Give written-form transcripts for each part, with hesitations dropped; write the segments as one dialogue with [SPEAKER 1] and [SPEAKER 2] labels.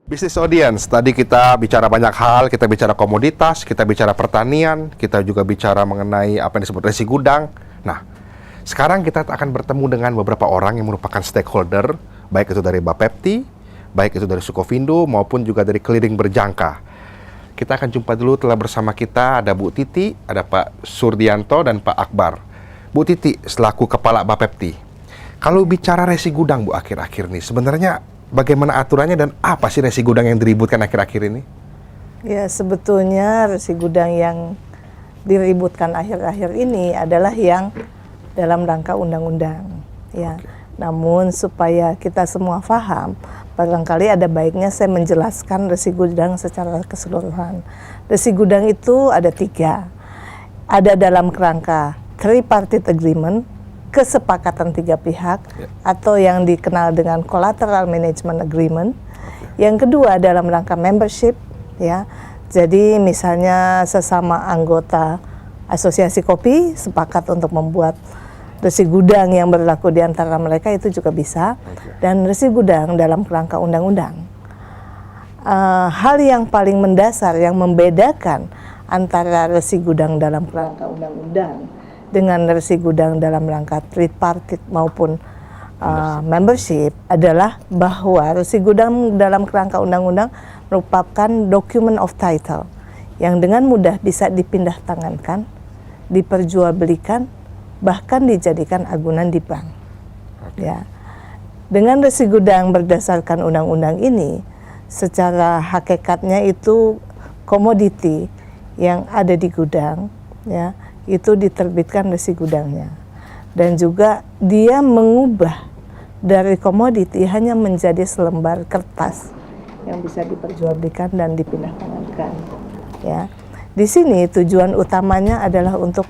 [SPEAKER 1] Business audience, tadi kita bicara banyak hal, kita bicara komoditas, kita bicara pertanian, kita juga bicara mengenai apa yang disebut resi gudang. Nah, sekarang kita akan bertemu dengan beberapa orang yang merupakan stakeholder, baik itu dari Bapepti, baik itu dari Sukovindo, maupun juga dari Clearing Berjangka. Kita akan jumpa dulu, telah bersama kita ada Bu Titi, ada Pak Surdianto, dan Pak Akbar. Bu Titi, selaku Kepala Bapepti, kalau bicara resi gudang, Bu, akhir-akhir ini, sebenarnya bagaimana aturannya dan apa sih resi gudang yang diributkan akhir-akhir ini?
[SPEAKER 2] Ya, sebetulnya resi gudang yang diributkan akhir-akhir ini adalah yang dalam rangka undang-undang. Ya, namun supaya kita semua paham, barangkali ada baiknya saya menjelaskan resi gudang secara keseluruhan. Resi gudang itu ada 3. Ada dalam kerangka tripartite agreement, kesepakatan 3 pihak, atau yang dikenal dengan collateral management agreement. Yang kedua dalam rangka membership, ya. Jadi misalnya sesama anggota asosiasi kopi sepakat untuk membuat resi gudang yang berlaku di antara mereka, itu juga bisa. Dan resi gudang dalam kerangka undang-undang. Hal yang paling mendasar yang membedakan antara resi gudang dalam kerangka undang-undang dengan resi gudang dalam rangka tripartite maupun membership adalah bahwa resi gudang dalam kerangka undang-undang merupakan document of title yang dengan mudah bisa dipindah tangankan, diperjualbelikan, bahkan dijadikan agunan di bank. Ya. Dengan resi gudang berdasarkan undang-undang ini, secara hakikatnya itu komoditi yang ada di gudang, ya, itu diterbitkan resi gudangnya, dan juga dia mengubah dari komoditi hanya menjadi selembar kertas yang bisa diperjualbelikan dan dipindah tangankan. Ya, di sini tujuan utamanya adalah untuk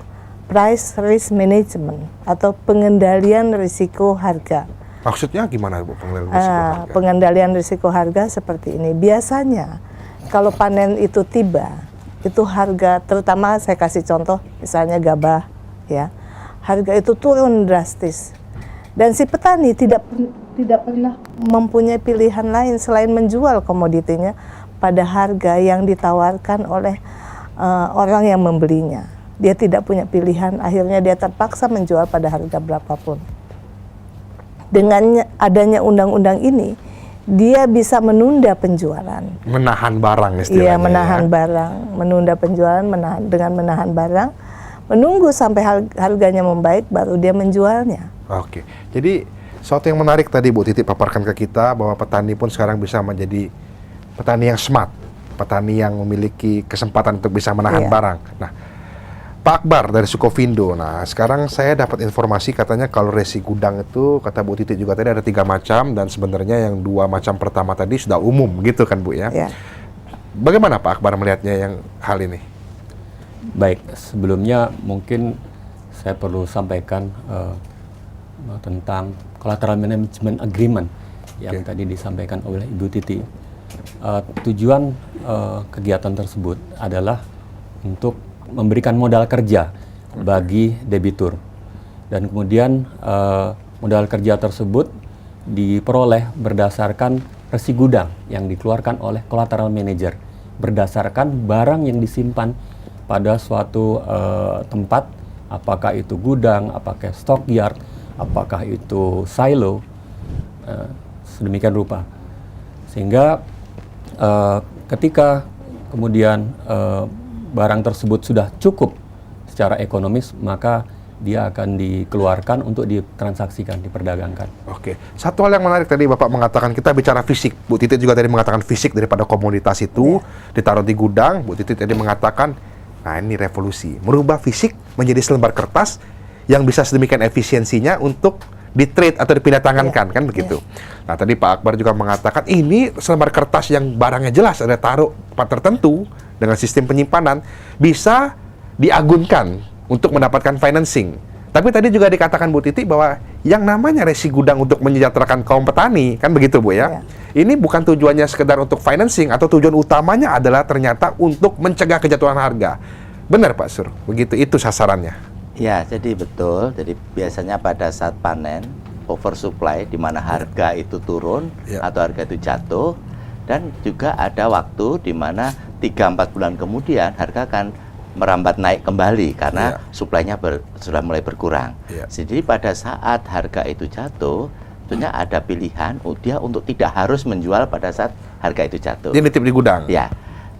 [SPEAKER 2] price risk management atau pengendalian risiko harga.
[SPEAKER 1] Maksudnya gimana, Bu, pengendalian risiko harga?
[SPEAKER 2] Pengendalian risiko harga seperti ini. Biasanya kalau panen itu tiba, itu harga, terutama saya kasih contoh misalnya gabah, ya, harga itu turun drastis, dan si petani tidak pernah mempunyai pilihan lain selain menjual komoditinya pada harga yang ditawarkan oleh orang yang membelinya. Dia tidak punya pilihan, akhirnya dia terpaksa menjual pada harga berapapun. Dengan adanya undang-undang ini, dia bisa menunda penjualan.
[SPEAKER 1] Menahan barang istilahnya.
[SPEAKER 2] Iya, menahan barang, menunda penjualan, dengan menahan barang, menunggu sampai harganya membaik baru dia menjualnya.
[SPEAKER 1] Oke, jadi sesuatu yang menarik tadi Bu Titi paparkan ke kita bahwa petani pun sekarang bisa menjadi petani yang smart, petani yang memiliki kesempatan untuk bisa menahan barang. Nah, Pak Akbar dari Sukovindo. Nah, sekarang saya dapat informasi katanya kalau resi gudang itu, kata Bu Titi juga tadi ada 3 macam, dan sebenarnya yang 2 macam pertama tadi sudah umum gitu kan, Bu, ya? Bagaimana Pak Akbar melihatnya yang hal ini?
[SPEAKER 3] Baik, sebelumnya mungkin saya perlu sampaikan tentang collateral management agreement yang tadi disampaikan oleh Ibu Titi. Tujuan kegiatan tersebut adalah untuk memberikan modal kerja bagi debitur, dan kemudian modal kerja tersebut diperoleh berdasarkan resi gudang yang dikeluarkan oleh collateral manager berdasarkan barang yang disimpan pada suatu tempat, apakah itu gudang, apakah stockyard, apakah itu silo, sedemikian rupa, sehingga ketika kemudian barang tersebut sudah cukup secara ekonomis, maka dia akan dikeluarkan untuk ditransaksikan, diperdagangkan. Oke,
[SPEAKER 1] satu hal yang menarik tadi Bapak mengatakan kita bicara fisik. Bu Titi juga tadi mengatakan fisik daripada komoditas itu ditaruh di gudang. Bu Titi tadi mengatakan, nah ini revolusi, merubah fisik menjadi selembar kertas yang bisa sedemikian efisiensinya untuk di-trade atau dipindah tangankan, kan begitu. Nah, tadi Pak Akbar juga mengatakan ini selembar kertas yang barangnya jelas, ada taruh tempat tertentu dengan sistem penyimpanan, bisa diagunkan untuk mendapatkan financing. Tapi tadi juga dikatakan Bu Titi bahwa yang namanya resi gudang untuk menyejahterakan kaum petani, kan begitu, Bu, ya? Ini bukan tujuannya sekedar untuk financing, atau tujuan utamanya adalah ternyata untuk mencegah kejatuhan harga. Benar Pak Sur? Begitu, itu sasarannya.
[SPEAKER 4] Ya, jadi betul. Jadi biasanya pada saat panen oversupply, di mana harga itu turun atau harga itu jatuh, Dan juga ada waktu di mana 3-4 bulan kemudian harga akan merambat naik kembali karena suplainya sudah mulai berkurang. Jadi pada saat harga itu jatuh, tentunya ada pilihan dia untuk tidak harus menjual pada saat harga itu jatuh.
[SPEAKER 1] Dia nitip di gudang.
[SPEAKER 4] Ya,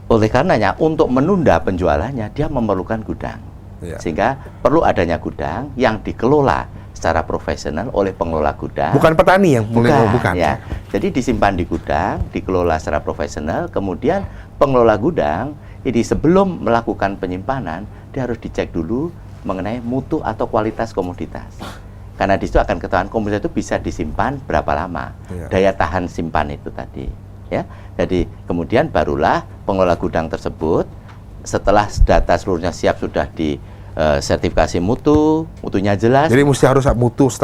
[SPEAKER 4] oleh karenanya untuk menunda penjualannya dia memerlukan gudang. Sehingga perlu adanya gudang yang dikelola secara profesional oleh pengelola gudang.
[SPEAKER 1] Bukan petani yang bukan.
[SPEAKER 4] Ya. Jadi disimpan di gudang, dikelola secara profesional, kemudian pengelola gudang ini sebelum melakukan penyimpanan dia harus dicek dulu mengenai mutu atau kualitas komoditas. Karena di situ akan ketahuan komoditas itu bisa disimpan berapa lama, daya tahan simpan itu tadi. Ya, jadi kemudian barulah pengelola gudang tersebut setelah data seluruhnya siap sudah di sertifikasi mutunya jelas.
[SPEAKER 1] Jadi mesti harus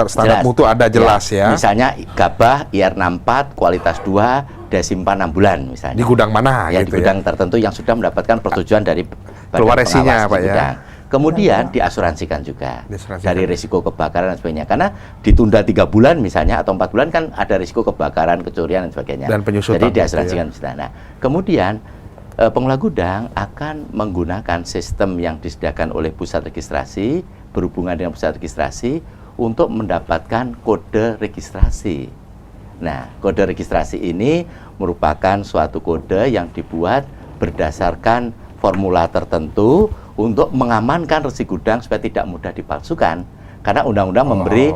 [SPEAKER 1] standar mutu ada jelas ya.
[SPEAKER 4] Misalnya gabah IR64 kualitas 2 dia simpan 6 bulan misalnya.
[SPEAKER 1] Di gudang mana
[SPEAKER 4] ya,
[SPEAKER 1] gitu
[SPEAKER 4] di gudang tertentu yang sudah mendapatkan persetujuan dari
[SPEAKER 1] keluar resinya Pak ya.
[SPEAKER 4] Kemudian diasuransikan juga dari risiko kebakaran dan sebagainya. Karena ditunda 3 bulan misalnya atau 4 bulan kan ada risiko kebakaran, kecurian dan sebagainya.
[SPEAKER 1] Dan penyusutan.
[SPEAKER 4] Jadi diasuransikan di sana. Kemudian pengelola gudang akan menggunakan sistem yang disediakan oleh pusat registrasi berhubungan dengan pusat registrasi untuk mendapatkan kode registrasi. Nah, kode registrasi ini merupakan suatu kode yang dibuat berdasarkan formula tertentu untuk mengamankan resi gudang supaya tidak mudah dipalsukan. Karena undang-undang memberi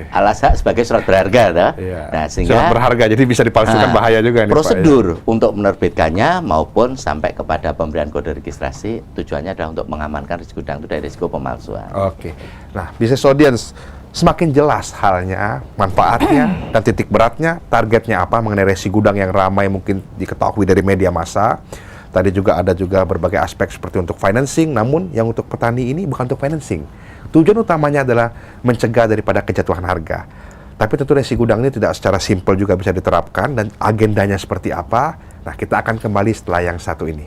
[SPEAKER 4] alas hak sebagai surat berharga, nah sehingga
[SPEAKER 1] surat berharga jadi bisa dipalsukan bahaya juga nih,
[SPEAKER 4] prosedur
[SPEAKER 1] Pak, ya.
[SPEAKER 4] Untuk menerbitkannya maupun sampai kepada pemberian kode registrasi tujuannya adalah untuk mengamankan resi gudang itu dari risiko pemalsuan.
[SPEAKER 1] Nah, business audience semakin jelas halnya, manfaatnya dan titik beratnya, targetnya apa mengenai resi gudang yang ramai mungkin diketahui dari media massa. Tadi juga ada berbagai aspek seperti untuk financing, namun yang untuk petani ini bukan untuk financing. Tujuan utamanya adalah mencegah daripada kejatuhan harga. Tapi tentu resi gudang ini tidak secara simpel juga bisa diterapkan dan agendanya seperti apa. Nah, kita akan kembali setelah yang satu ini.